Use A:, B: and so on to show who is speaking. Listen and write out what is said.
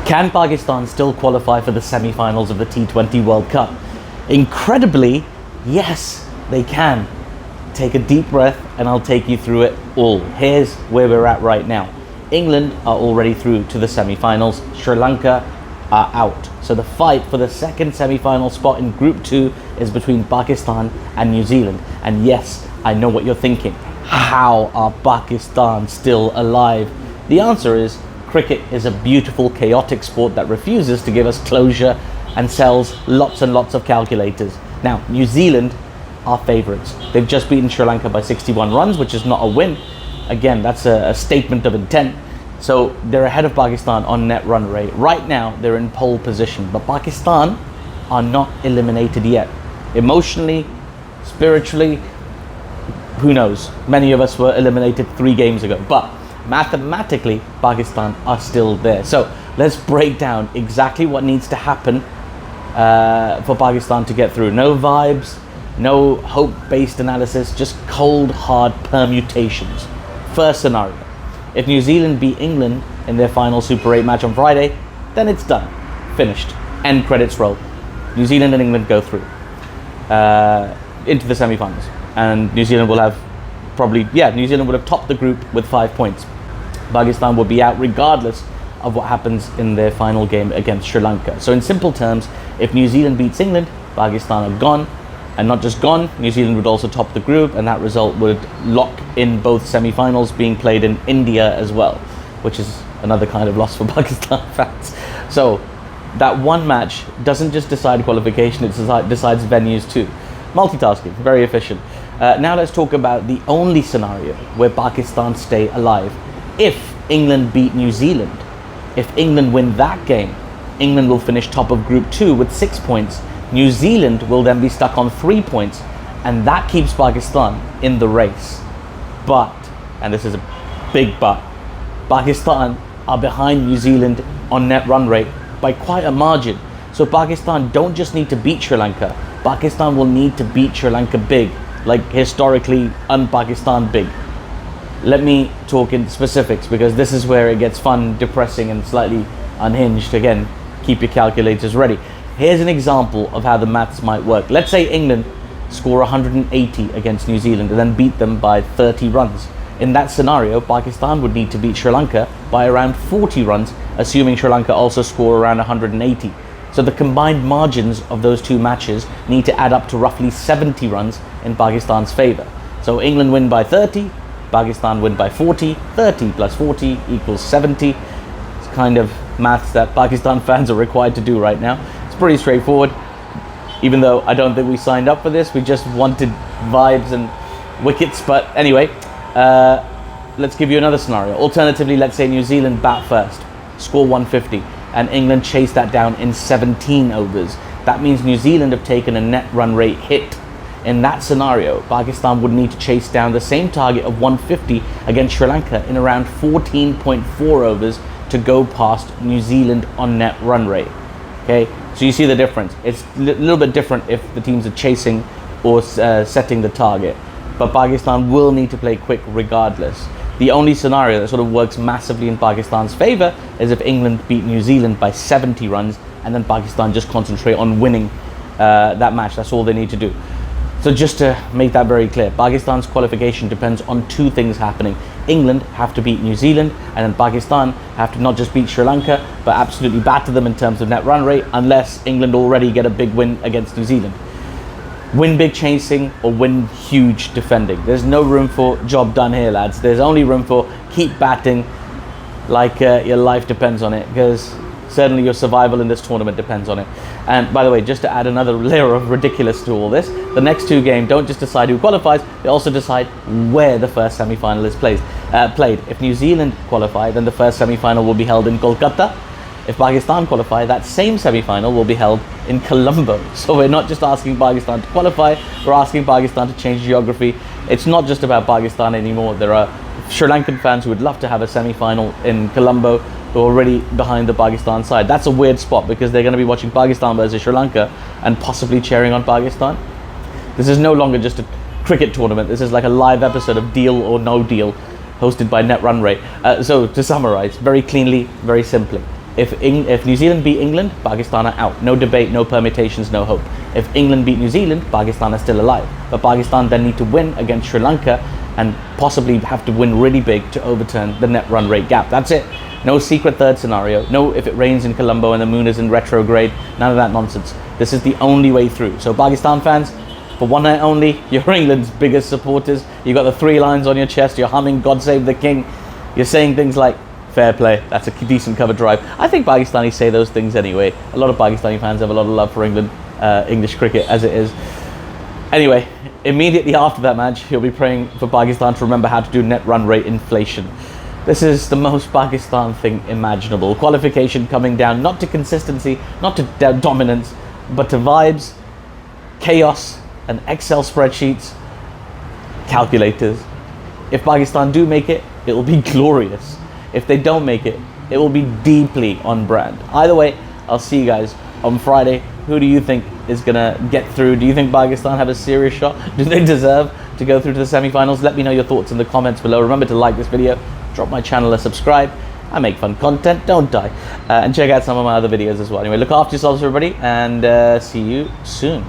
A: Can Pakistan still qualify for the semi-finals of the T20 World Cup? Incredibly, yes, they can. Take a deep breath and I'll take you through it all. Here's where we're at right now. England are already through to the semi-finals. Sri Lanka are out. So the fight for the second semi-final spot in Group 2 is between Pakistan and New Zealand. And yes, I know what you're thinking. How are Pakistan still alive? The answer is cricket is a beautiful, chaotic sport that refuses to give us closure and sells lots and lots of calculators. Now, New Zealand are favourites. They've just beaten Sri Lanka by 61 runs, which is not a win. Again, that's a statement of intent. So they're ahead of Pakistan on net run rate. Right now, they're in pole position, but Pakistan are not eliminated yet. Emotionally, spiritually, who knows? Many of us were eliminated 3 games ago, but mathematically, Pakistan are still there. So let's break down exactly what needs to happen for Pakistan to get through. No vibes, no hope-based analysis, just cold, hard permutations. First scenario, if New Zealand beat England in their final Super 8 match on Friday, then it's done, finished, end credits roll. New Zealand and England go through into the semi-finals, and New Zealand will have New Zealand would have topped the group with 5 points. Pakistan will be out regardless of what happens in their final game against Sri Lanka. So in simple terms, if New Zealand beats England, Pakistan are gone. And not just gone, New Zealand would also top the group, and that result would lock in both semi-finals being played in India as well, which is another kind of loss for Pakistan fans. So that one match doesn't just decide qualification, it decides venues too. Multitasking, very efficient. Now let's talk about the only scenario where Pakistan stay alive. If England beat New Zealand, if England win that game, England will finish top of Group 2 with 6 points. New Zealand will then be stuck on 3 points, and that keeps Pakistan in the race. But, and this is a big but, Pakistan are behind New Zealand on net run rate by quite a margin. So Pakistan don't just need to beat Sri Lanka, Pakistan will need to beat Sri Lanka big, like historically un-Pakistan big. Let me talk in specifics, because this is where it gets fun, depressing, and slightly unhinged. Again, keep your calculators ready. Here's an example of how the maths might work. Let's say England score 180 against New Zealand and then beat them by 30 runs. In that scenario, Pakistan would need to beat Sri Lanka by around 40 runs, assuming Sri Lanka also score around 180. So the combined margins of those two matches need to add up to roughly 70 runs in Pakistan's favour. So England win by 30, Pakistan win by 40, 30 plus 40 equals 70. It's kind of maths that Pakistan fans are required to do right now. Pretty straightforward, even though I don't think we signed up for this. We just wanted vibes and wickets. But anyway, let's give you another scenario. Alternatively, let's say New Zealand bat first, score 150, and England chase that down in 17 overs. That means New Zealand have taken a net run rate hit. In that scenario, Pakistan would need to chase down the same target of 150 against Sri Lanka in around 14.4 overs to go past New Zealand on net run rate. Okay, so you see the difference. It's a little bit different if the teams are chasing or setting the target, but Pakistan will need to play quick regardless. The only scenario that sort of works massively in Pakistan's favour is if England beat New Zealand by 70 runs and then Pakistan just concentrate on winning that match. That's all they need to do. So just to make that very clear, Pakistan's qualification depends on 2 things happening. England have to beat New Zealand, and then Pakistan have to not just beat Sri Lanka, but absolutely batter them in terms of net run rate, unless England already get a big win against New Zealand. Win big chasing or win huge defending. There's no room for job done here, lads. There's only room for keep batting like your life depends on it, because certainly your survival in this tournament depends on it. And by the way, just to add another layer of ridiculous to all this, the next 2 games don't just decide who qualifies, they also decide where the first semi-final is played. If New Zealand qualify, then the first semi-final will be held in Kolkata. If Pakistan qualify, that same semi-final will be held in Colombo. So we're not just asking Pakistan to qualify, we're asking Pakistan to change geography. It's not just about Pakistan anymore. There are Sri Lankan fans who would love to have a semi-final in Colombo who are already behind the Pakistan side. That's a weird spot, because they're going to be watching Pakistan versus Sri Lanka and possibly cheering on Pakistan. This is no longer just a cricket tournament. This is like a live episode of Deal or No Deal, hosted by Net Run Rate. So to summarize, very cleanly, very simply, If New Zealand beat England, Pakistan are out. No debate, no permutations, no hope. If England beat New Zealand, Pakistan are still alive. But Pakistan then need to win against Sri Lanka and possibly have to win really big to overturn the net run rate gap. That's it. No secret third scenario. No if it rains in Colombo and the moon is in retrograde. None of that nonsense. This is the only way through. So Pakistan fans, for one night only, you're England's biggest supporters. You've got the 3 lines on your chest. You're humming God Save the King. You're saying things like, fair play, that's a decent cover drive. I think Pakistanis say those things anyway. A lot of Pakistani fans have a lot of love for England, English cricket as it is. Anyway, immediately after that match, you'll be praying for Pakistan to remember how to do net run rate inflation. This is the most Pakistan thing imaginable. Qualification coming down, not to consistency, not to dominance, but to vibes, chaos, and Excel spreadsheets, calculators. If Pakistan do make it, it will be glorious. If they don't make it, it will be deeply on brand. Either way, I'll see you guys on Friday. Who do you think is going to get through? Do you think Pakistan have a serious shot? Do they deserve to go through to the semi-finals? Let me know your thoughts in the comments below. Remember to like this video, drop my channel a subscribe. I make fun content, don't die. And check out some of my other videos as well. Anyway, look after yourselves, everybody, and see you soon.